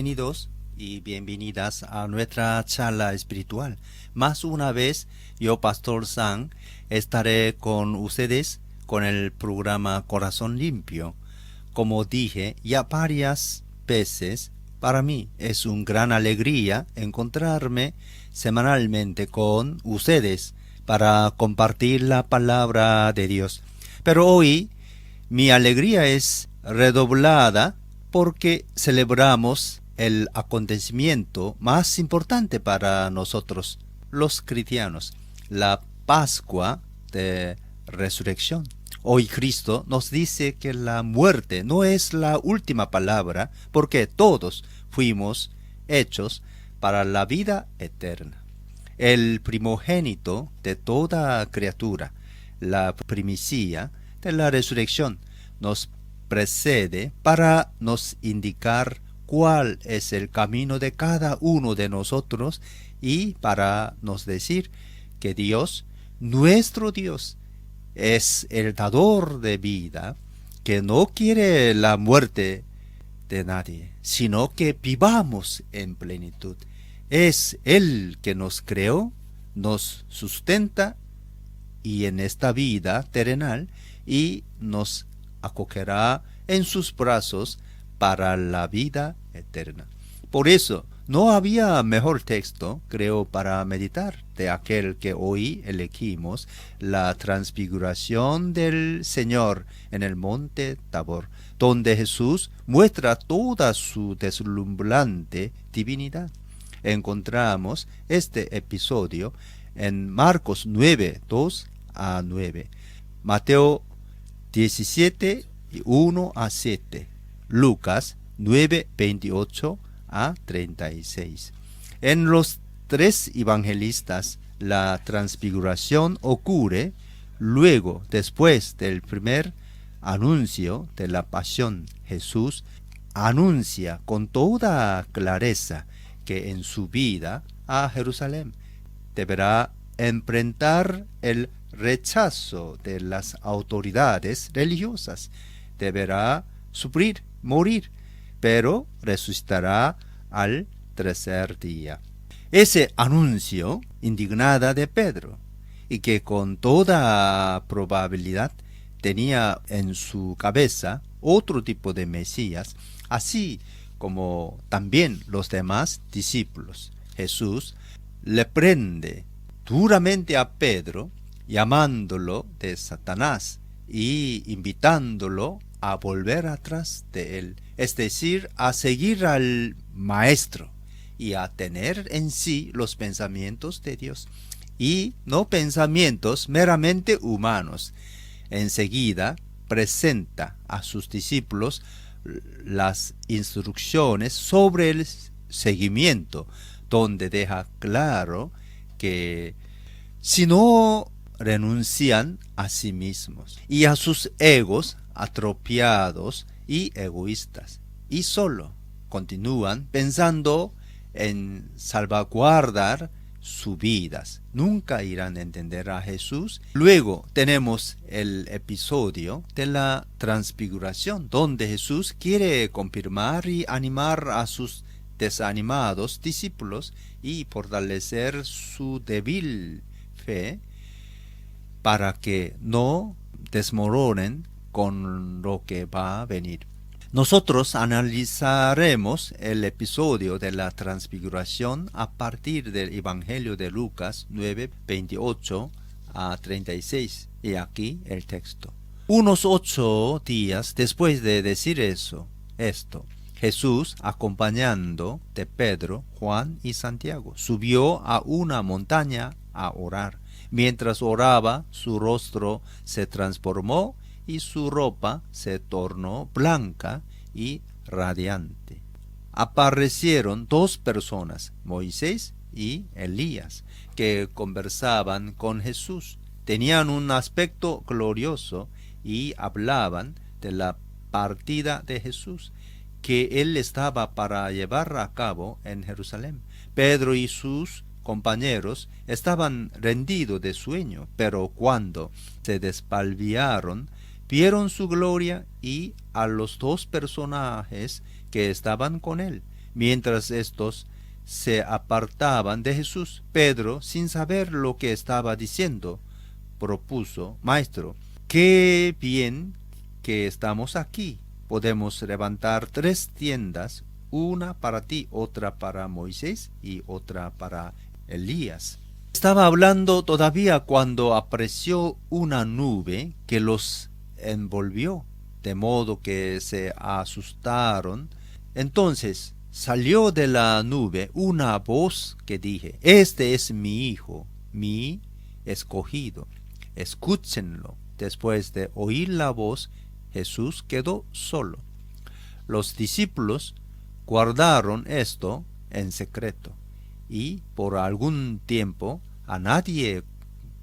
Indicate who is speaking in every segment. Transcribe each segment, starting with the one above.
Speaker 1: Bienvenidos y bienvenidas a nuestra charla espiritual. Más una vez, yo, Pastor Sang, estaré con ustedes con el programa Corazón Limpio. Como dije ya varias veces, para mí es una gran alegría encontrarme semanalmente con ustedes para compartir la palabra de Dios. Pero hoy mi alegría es redoblada porque celebramos el acontecimiento más importante para nosotros, los cristianos, la Pascua de Resurrección. Hoy Cristo nos dice que la muerte no es la última palabra, porque todos fuimos hechos para la vida eterna. El primogénito de toda criatura, la primicia de la resurrección, nos precede para nos indicar cuál es el camino de cada uno de nosotros y para nos decir que Dios, nuestro Dios, es el dador de vida, que no quiere la muerte de nadie, sino que vivamos en plenitud. Es Él que nos creó, nos sustenta y en esta vida terrenal y nos acogerá en sus brazos para la vida eterna. Por eso, no había mejor texto, creo, para meditar de aquel que hoy elegimos, la transfiguración del Señor en el monte Tabor, donde Jesús muestra toda su deslumbrante divinidad. Encontramos este episodio en Marcos 9, 2 a 9, Mateo 17, 1 a 7, Lucas 9, 28 a 36. En los tres evangelistas, la transfiguración ocurre luego, después del primer anuncio de la pasión. Jesús anuncia con toda clareza que en su vida a Jerusalén deberá enfrentar el rechazo de las autoridades religiosas, deberá sufrir, morir, pero resucitará al tercer día. Ese anuncio indignada de Pedro, y que con toda probabilidad tenía en su cabeza otro tipo de Mesías, así como también los demás discípulos. Jesús le prende duramente a Pedro, llamándolo de Satanás y invitándolo a volver atrás de él, es decir, a seguir al Maestro y a tener en sí los pensamientos de Dios y no pensamientos meramente humanos. Enseguida presenta a sus discípulos las instrucciones sobre el seguimiento, donde deja claro que si no renuncian a sí mismos y a sus egos atropiados y egoístas, y solo continúan pensando en salvaguardar sus vidas, nunca irán a entender a Jesús. Luego tenemos el episodio de la transfiguración, donde Jesús quiere confirmar y animar a sus desanimados discípulos y fortalecer su débil fe para que no desmoronen con lo que va a venir. Nosotros analizaremos el episodio de la transfiguración a partir del Evangelio de Lucas 9, 28 a 36. Y aquí el texto. Unos 8 días después de decir esto, Jesús, acompañando de Pedro, Juan y Santiago, subió a una montaña a orar. Mientras oraba, su rostro se transformó y su ropa se tornó blanca y radiante. Aparecieron 2 personas, Moisés y Elías, que conversaban con Jesús. Tenían un aspecto glorioso y hablaban de la partida de Jesús, que él estaba para llevar a cabo en Jerusalén. Pedro y sus compañeros estaban rendidos de sueño, pero cuando se despalviaron, vieron su gloria y a los 2 personajes que estaban con él. Mientras estos se apartaban de Jesús, Pedro, sin saber lo que estaba diciendo, propuso: Maestro, qué bien que estamos aquí. Podemos levantar 3 tiendas, una para ti, otra para Moisés y otra para Elías. Estaba hablando todavía cuando apareció una nube que los envolvió, de modo que se asustaron. Entonces salió de la nube una voz que dije: Este es mi hijo, mi escogido, escúchenlo. Después de oír la voz, Jesús quedó solo. Los discípulos guardaron esto en secreto, y por algún tiempo a nadie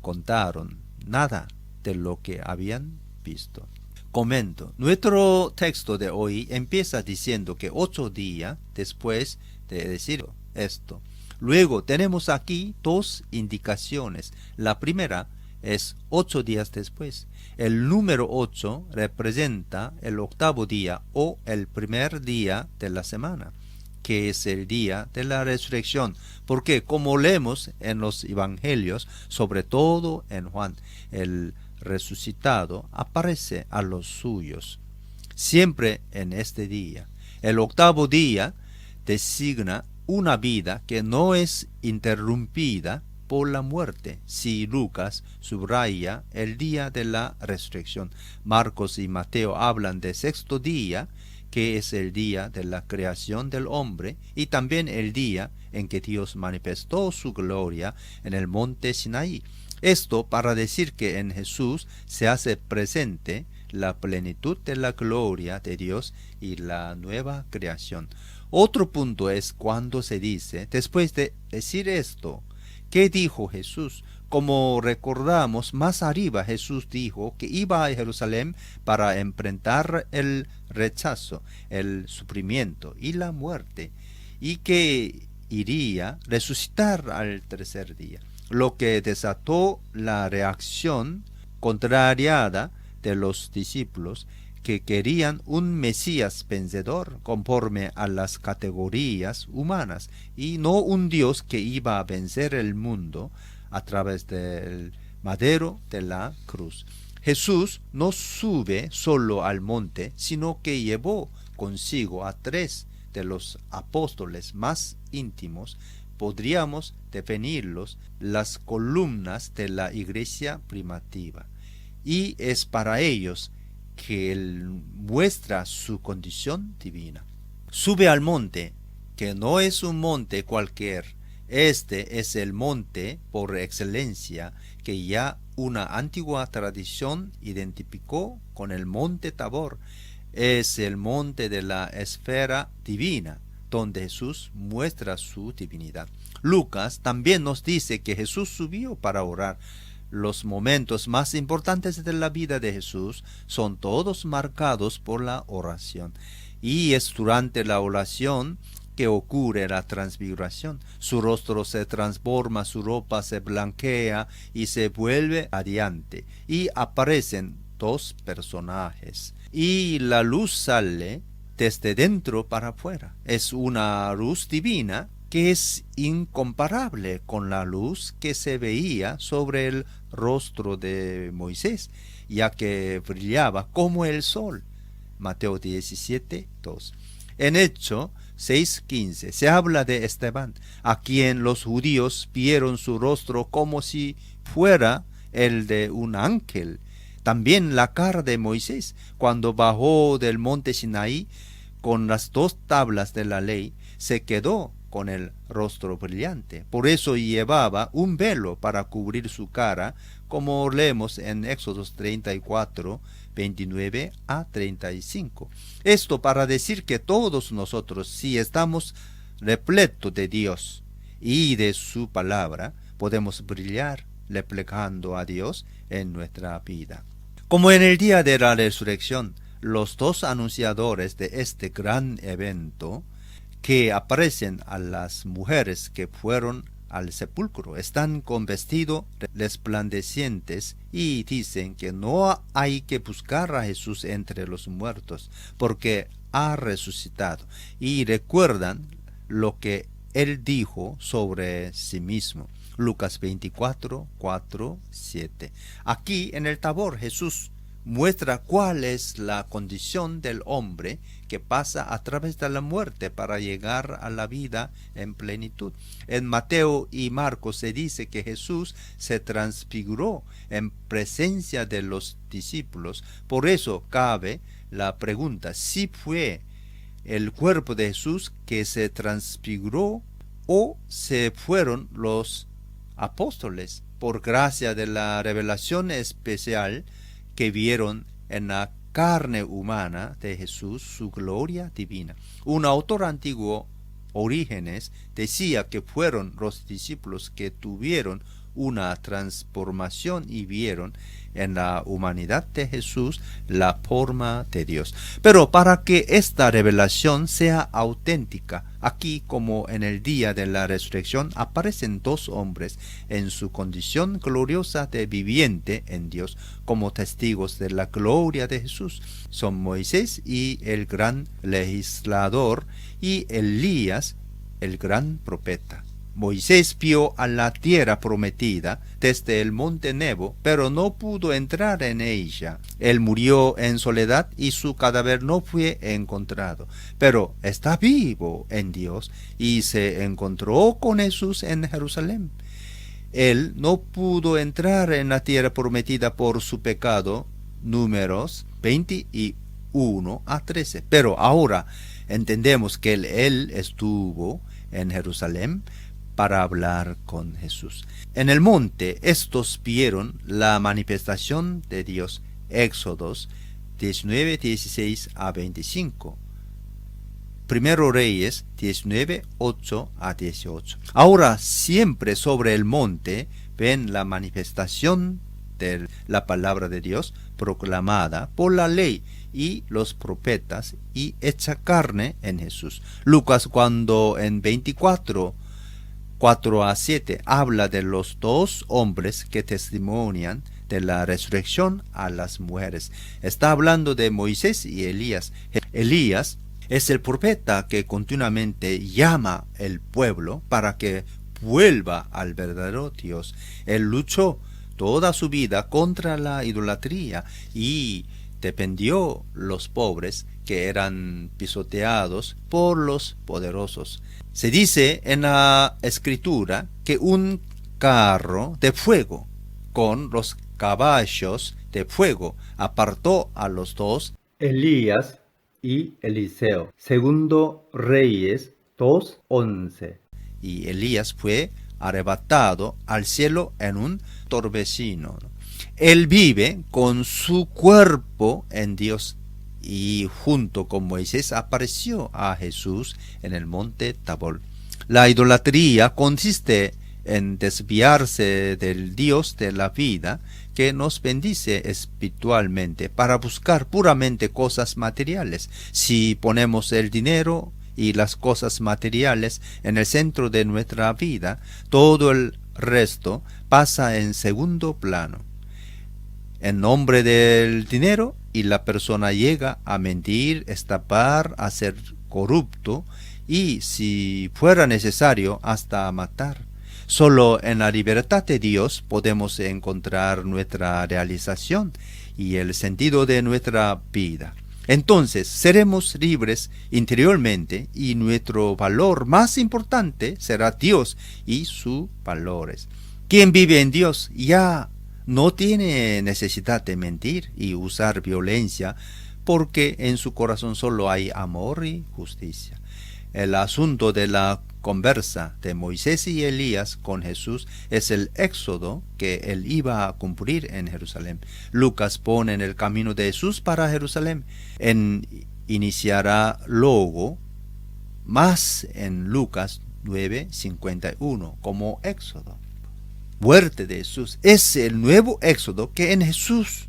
Speaker 1: contaron nada de lo que habían visto. Comento: nuestro texto de hoy empieza diciendo que 8 días después de decir esto. Luego tenemos aquí 2 indicaciones. La primera es 8 días después. El número 8 representa el 8º día o el primer día de la semana, que es el día de la resurrección, porque como leemos en los evangelios, sobre todo en Juan, el resucitado aparece a los suyos siempre en este día. El 8º día designa una vida que no es interrumpida por la muerte. Si Lucas subraya el día de la resurrección, Marcos y Mateo hablan de 6º día, que es el día de la creación del hombre, y también el día en que Dios manifestó su gloria en el monte Sinaí. Esto para decir que en Jesús se hace presente la plenitud de la gloria de Dios y la nueva creación. Otro punto es cuando se dice: después de decir esto, ¿qué dijo Jesús? Como recordamos más arriba, Jesús dijo que iba a Jerusalén para enfrentar el rechazo, el sufrimiento y la muerte, y que iría a resucitar al 3er día, lo que desató la reacción contrariada de los discípulos, que querían un Mesías vencedor conforme a las categorías humanas, y no un Dios que iba a vencer el mundo a través del madero de la cruz. Jesús no sube solo al monte, sino que llevó consigo a 3 de los apóstoles más íntimos. Podríamos definirlos las columnas de la iglesia primitiva, y es para ellos que Él muestra su condición divina. Sube al monte, que no es un monte cualquier. Este es el monte por excelencia, que ya una antigua tradición identificó con el monte Tabor. Es el monte de la esfera divina, donde Jesús muestra su divinidad. Lucas también nos dice que Jesús subió para orar. Los momentos más importantes de la vida de Jesús son todos marcados por la oración, y es durante la oración que ocurre la transfiguración. Su rostro se transforma, su ropa se blanquea y se vuelve radiante, y aparecen 2 personajes, y la luz sale desde dentro para afuera. Es una luz divina que es incomparable con la luz que se veía sobre el rostro de Moisés, ya que brillaba como el sol. Mateo 17:2. En Hecho 6:15 se habla de Esteban, a quien los judíos vieron su rostro como si fuera el de un ángel. También la cara de Moisés, cuando bajó del monte Sinaí con las 2 tablas de la ley, se quedó con el rostro brillante. Por eso llevaba un velo para cubrir su cara, como leemos en Éxodos 34, 29 a 35. Esto para decir que todos nosotros, si estamos repletos de Dios y de su palabra, podemos brillar reflejando a Dios en nuestra vida. Como en el día de la resurrección, los 2 anunciadores de este gran evento que aparecen a las mujeres que fueron al sepulcro están con vestidos resplandecientes, y dicen que no hay que buscar a Jesús entre los muertos, porque ha resucitado, y recuerdan lo que él dijo sobre sí mismo. Lucas 24, 4, 7. Aquí en el Tabor Jesús muestra cuál es la condición del hombre que pasa a través de la muerte para llegar a la vida en plenitud. En Mateo y Marcos se dice que Jesús se transfiguró en presencia de los discípulos. Por eso cabe la pregunta, si fue el cuerpo de Jesús que se transfiguró o se fueron los apóstoles por gracia de la revelación especial que vieron en la carne humana de Jesús su gloria divina. Un autor antiguo, Orígenes, decía que fueron los discípulos que tuvieron una transformación y vieron en la humanidad de Jesús la forma de Dios. Pero para que esta revelación sea auténtica, aquí como en el día de la resurrección aparecen dos hombres en su condición gloriosa de viviente en Dios como testigos de la gloria de Jesús. Son Moisés y el gran legislador y Elías, el gran profeta. Moisés vio a la tierra prometida desde el monte Nebo, pero no pudo entrar en ella. Él murió en soledad y su cadáver no fue encontrado, pero está vivo en Dios y se encontró con Jesús en Jerusalén. Él no pudo entrar en la tierra prometida por su pecado, Números 21 a 13, pero ahora entendemos que él estuvo en Jerusalén para hablar con Jesús. En el monte estos vieron la manifestación de Dios. Éxodos 19, 16 a 25. Primero Reyes 19, 8 a 18. Ahora siempre sobre el monte ven la manifestación de la palabra de Dios proclamada por la ley y los profetas y hecha carne en Jesús. Lucas cuando en 24 4 a 7 habla de los dos hombres que testimonian de la resurrección a las mujeres. Está hablando de Moisés y Elías. Elías es el profeta que continuamente llama al pueblo para que vuelva al verdadero Dios. Él luchó toda su vida contra la idolatría y defendió los pobres que eran pisoteados por los poderosos. Se dice en la escritura que un carro de fuego con los caballos de fuego apartó a los dos, Elías y Eliseo. Segundo Reyes 2:11. Y Elías fue arrebatado al cielo en un torbellino. Él vive con su cuerpo en Dios y junto con Moisés apareció a Jesús en el monte Tabor. La idolatría consiste en desviarse del Dios de la vida que nos bendice espiritualmente para buscar puramente cosas materiales. Si ponemos el dinero y las cosas materiales en el centro de nuestra vida, todo el resto pasa en segundo plano. En nombre del dinero y la persona llega a mentir, estafar, a ser corrupto y, si fuera necesario, hasta a matar. Solo en la libertad de Dios podemos encontrar nuestra realización y el sentido de nuestra vida. Entonces seremos libres interiormente y nuestro valor más importante será Dios y sus valores. Quien vive en Dios ya no tiene necesidad de mentir y usar violencia porque en su corazón solo hay amor y justicia. El asunto de la conversa de Moisés y Elías con Jesús es el éxodo que él iba a cumplir en Jerusalén. Lucas pone en el camino de Jesús para Jerusalén. Iniciará luego más en Lucas 9:51 como éxodo. Muerte de Jesús es el nuevo éxodo que en Jesús,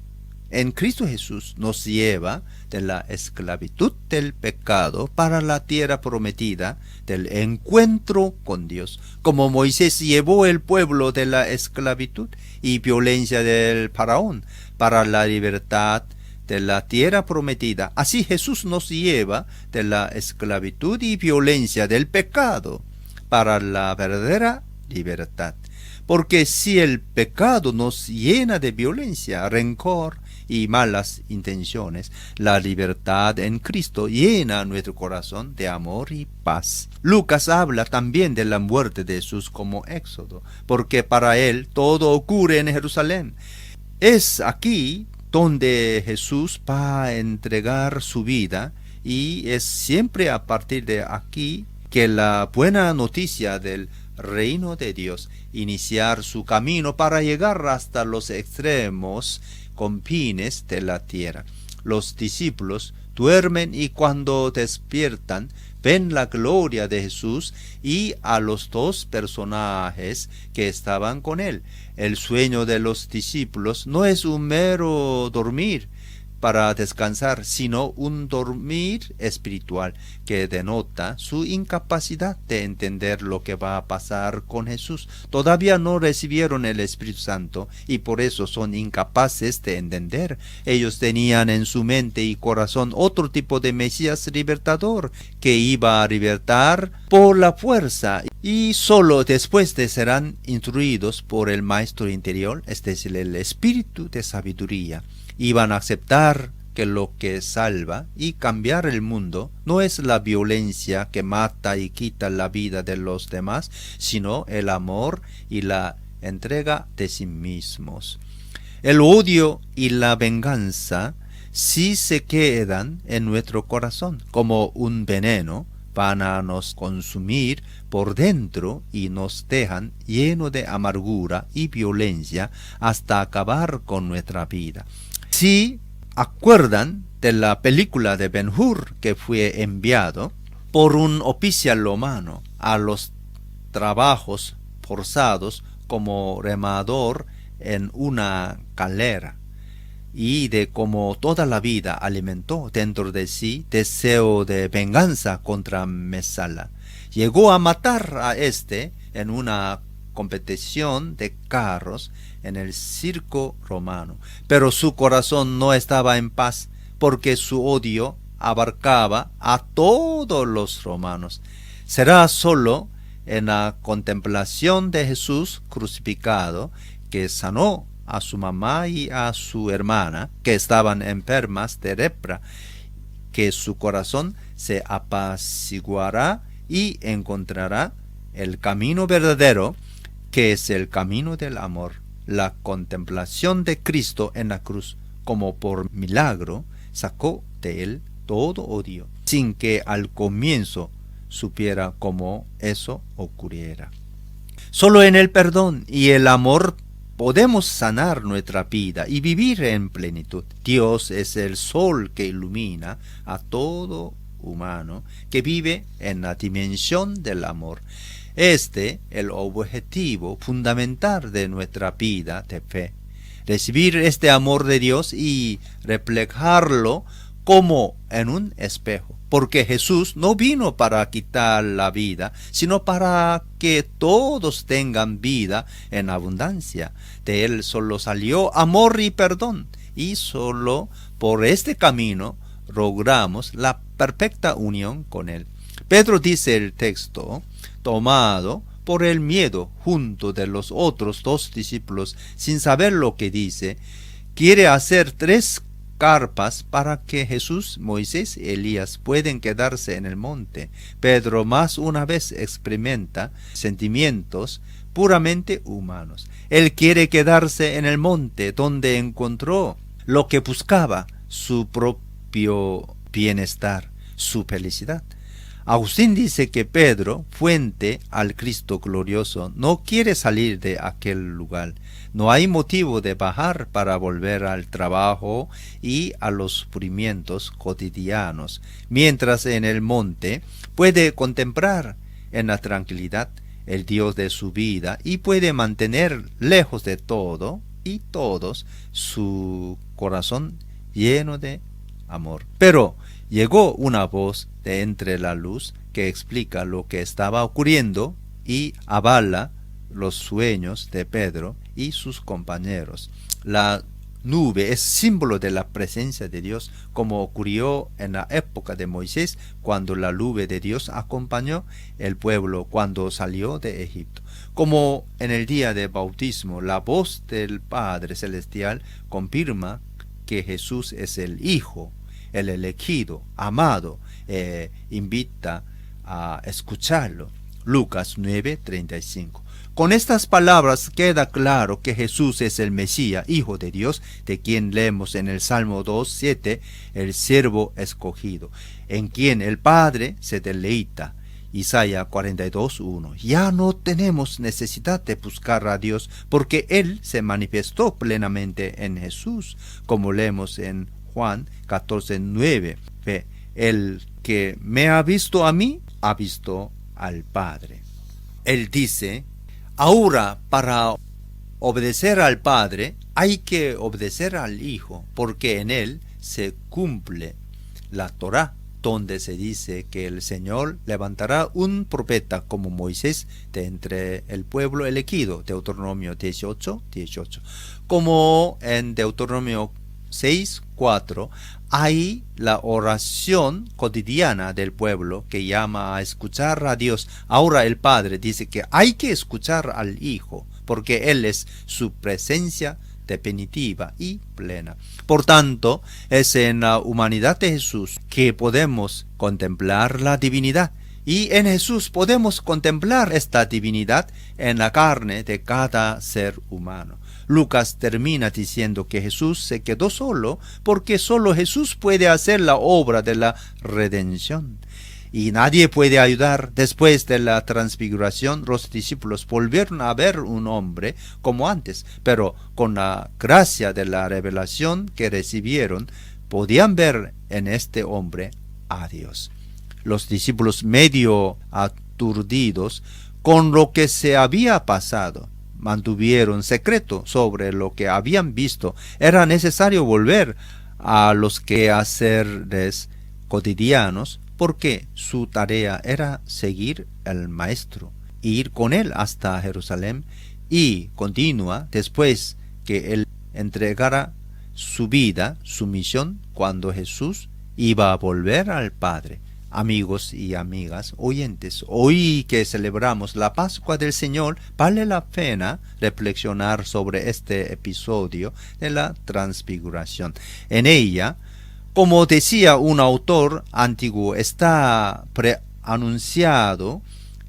Speaker 1: en Cristo Jesús, nos lleva de la esclavitud del pecado para la tierra prometida del encuentro con Dios, como Moisés llevó el pueblo de la esclavitud y violencia del faraón para la libertad de la tierra prometida. Así Jesús nos lleva de la esclavitud y violencia del pecado para la verdadera libertad. Porque si el pecado nos llena de violencia, rencor y malas intenciones, la libertad en Cristo llena nuestro corazón de amor y paz. Lucas habla también de la muerte de Jesús como éxodo, porque para él todo ocurre en Jerusalén. Es aquí donde Jesús va a entregar su vida, y es siempre a partir de aquí que la buena noticia del reino de Dios iniciar su camino para llegar hasta los extremos confines de la tierra. Los discípulos duermen y cuando despiertan ven la gloria de Jesús y a los dos personajes que estaban con él. El sueño de los discípulos no es un mero dormir para descansar, sino un dormir espiritual que denota su incapacidad de entender lo que va a pasar con Jesús. Todavía no recibieron el Espíritu Santo y por eso son incapaces de entender. Ellos tenían en su mente y corazón otro tipo de Mesías libertador que iba a libertar por la fuerza, y solo después de serán instruidos por el Maestro interior, es decir, el Espíritu de sabiduría, iban a aceptar que lo que salva y cambiar el mundo no es la violencia que mata y quita la vida de los demás, sino el amor y la entrega de sí mismos. El odio y la venganza, si se quedan en nuestro corazón como un veneno, van a nos consumir por dentro y nos dejan lleno de amargura y violencia hasta acabar con nuestra vida. Si acuerdan de la película de Ben-Hur, que fue enviado por un oficial romano a los trabajos forzados como remador en una galera, y de cómo toda la vida alimentó dentro de sí deseo de venganza contra Mesala. Llegó a matar a este en una competición de carros en el circo romano, pero su corazón no estaba en paz, porque su odio abarcaba a todos los romanos. Será solo en la contemplación de Jesús crucificado que sanó a su mamá y a su hermana, que estaban enfermas de lepra, que su corazón se apaciguará y encontrará el camino verdadero, que es el camino del amor. La contemplación de Cristo en la cruz, como por milagro, sacó de él todo odio, sin que al comienzo supiera cómo eso ocurriera. Solo en el perdón y el amor podemos sanar nuestra vida y vivir en plenitud. Dios es el sol que ilumina a todo humano que vive en la dimensión del amor. El objetivo fundamental de nuestra vida de fe. Recibir este amor de Dios y reflejarlo como en un espejo. Porque Jesús no vino para quitar la vida, sino para que todos tengan vida en abundancia. De él solo salió amor y perdón, y solo por este camino logramos la perfecta unión con él. Pedro dice el texto, tomado por el miedo junto de los otros dos discípulos, sin saber lo que dice, quiere hacer 3 carpas para que Jesús, Moisés y Elías pueden quedarse en el monte. Pedro más una vez experimenta sentimientos puramente humanos. Él quiere quedarse en el monte donde encontró lo que buscaba, su propio bienestar, su felicidad. Agustín dice que Pedro, fuente al Cristo glorioso, no quiere salir de aquel lugar. No hay motivo de bajar para volver al trabajo y a los sufrimientos cotidianos, mientras en el monte puede contemplar en la tranquilidad el Dios de su vida y puede mantener lejos de todo y todos su corazón lleno de amor. Pero llegó una voz de entre la luz que explica lo que estaba ocurriendo y avala los sueños de Pedro y sus compañeros. La nube es símbolo de la presencia de Dios, como ocurrió en la época de Moisés, cuando la nube de Dios acompañó el pueblo cuando salió de Egipto. Como en el día de bautismo, la voz del Padre Celestial confirma que Jesús es el Hijo, el elegido, amado, invita a escucharlo. Lucas 9:35. Con estas palabras queda claro que Jesús es el Mesías, Hijo de Dios, de quien leemos en el Salmo 2:7, el siervo escogido, en quien el Padre se deleita. Isaías 42:1. Ya no tenemos necesidad de buscar a Dios, porque Él se manifestó plenamente en Jesús, como leemos en Juan 14:9. El que me ha visto a mí, ha visto al Padre. Él dice: ahora, para obedecer al Padre, hay que obedecer al Hijo, porque en él se cumple la Torá, donde se dice que el Señor levantará un profeta como Moisés de entre el pueblo elegido. Deuteronomio 18:18. Como en Deuteronomio 6:4 hay la oración cotidiana del pueblo que llama a escuchar a Dios. Ahora el Padre dice que hay que escuchar al Hijo, porque Él es su presencia definitiva y plena. Por tanto, es en la humanidad de Jesús que podemos contemplar la divinidad, y en Jesús podemos contemplar esta divinidad en la carne de cada ser humano. Lucas termina diciendo que Jesús se quedó solo porque solo Jesús puede hacer la obra de la redención. Y nadie puede ayudar. Después de la transfiguración, los discípulos volvieron a ver un hombre como antes, pero con la gracia de la revelación que recibieron, podían ver en este hombre a Dios. Los discípulos, medio aturdidos con lo que se había pasado, mantuvieron secreto sobre lo que habían visto. Era necesario volver a los quehaceres cotidianos, porque su tarea era seguir al Maestro, ir con él hasta Jerusalén, y continúa después que él entregara su vida, su misión, cuando Jesús iba a volver al Padre. Amigos y amigas oyentes, hoy que celebramos la Pascua del Señor, vale la pena reflexionar sobre este episodio de la transfiguración. En ella, como decía un autor antiguo, está preanunciado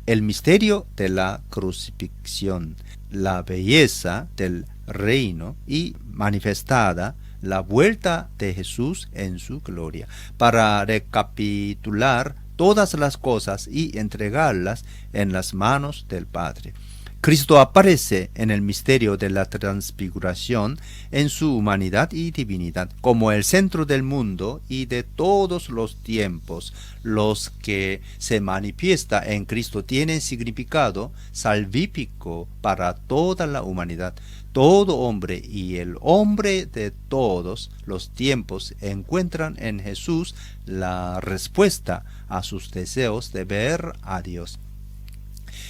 Speaker 1: el misterio de la crucifixión, la belleza del reino y manifestada la vuelta de Jesús en su gloria, para recapitular todas las cosas y entregarlas en las manos del Padre. Cristo aparece en el misterio de la transfiguración en su humanidad y divinidad, como el centro del mundo y de todos los tiempos. Los que se manifiesta en Cristo tienen significado salvífico para toda la humanidad. Todo hombre y el hombre de todos los tiempos encuentran en Jesús la respuesta a sus deseos de ver a Dios.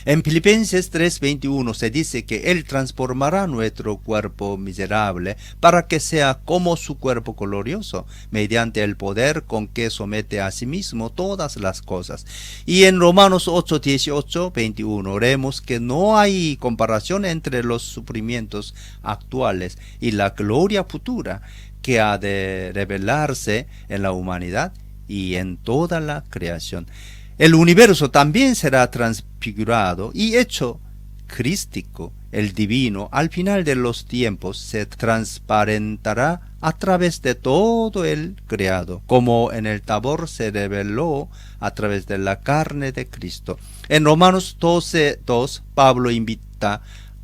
Speaker 1: En Filipenses 3:21 se dice que Él transformará nuestro cuerpo miserable para que sea como su cuerpo glorioso, mediante el poder con que somete a sí mismo todas las cosas. Y en Romanos 8:18-21 oremos que no hay comparación entre los sufrimientos actuales y la gloria futura que ha de revelarse en la humanidad y en toda la creación. El universo también será transfigurado y hecho crístico. El divino, al final de los tiempos, se transparentará a través de todo el creado, como en el Tabor se reveló a través de la carne de Cristo. En Romanos 12:2, Pablo invita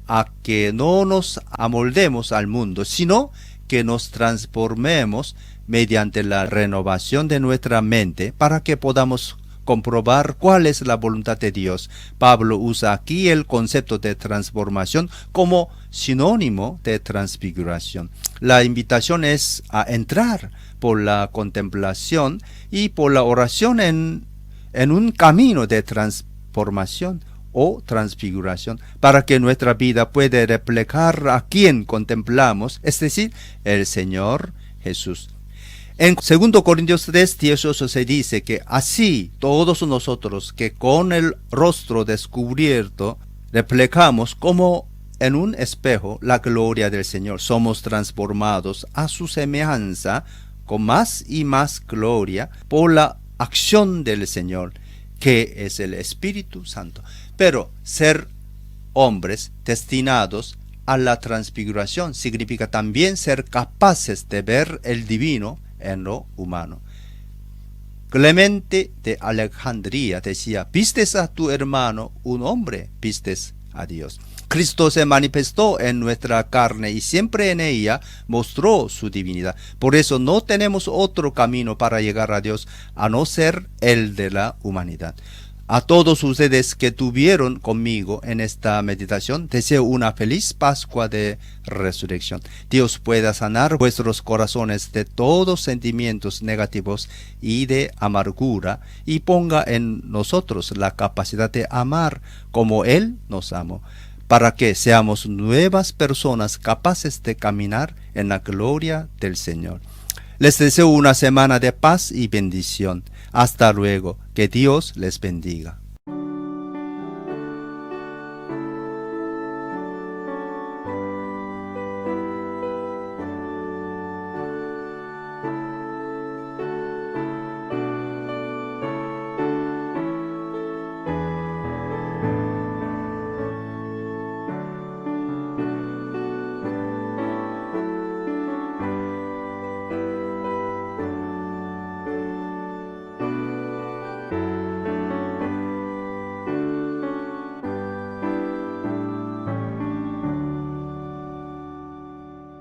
Speaker 1: a que no nos amoldemos al mundo, sino que nos transformemos mediante la renovación de nuestra mente, para que podamos comprobar cuál es la voluntad de Dios. Pablo usa aquí el concepto de transformación como sinónimo de transfiguración. La invitación es a entrar por la contemplación y por la oración en un camino de transformación. o transfiguración, para que nuestra vida pueda reflejar a quien contemplamos, es decir, el Señor Jesús. En 2 Corintios 3:18 se dice que así todos nosotros que con el rostro descubierto reflejamos como en un espejo la gloria del Señor, somos transformados a su semejanza con más y más gloria por la acción del Señor, que es el Espíritu Santo. Pero ser hombres destinados a la transfiguración significa también ser capaces de ver el divino en lo humano. Clemente de Alejandría decía: vistes a tu hermano un hombre, vistes a Dios. Cristo se manifestó en nuestra carne y siempre en ella mostró su divinidad. Por eso no tenemos otro camino para llegar a Dios a no ser el de la humanidad. A todos ustedes que tuvieron conmigo en esta meditación, deseo una feliz Pascua de Resurrección. Dios pueda sanar vuestros corazones de todos sentimientos negativos y de amargura, y ponga en nosotros la capacidad de amar como Él nos amó, para que seamos nuevas personas capaces de caminar en la gloria del Señor. Les deseo una semana de paz y bendición. Hasta luego. Que Dios les bendiga.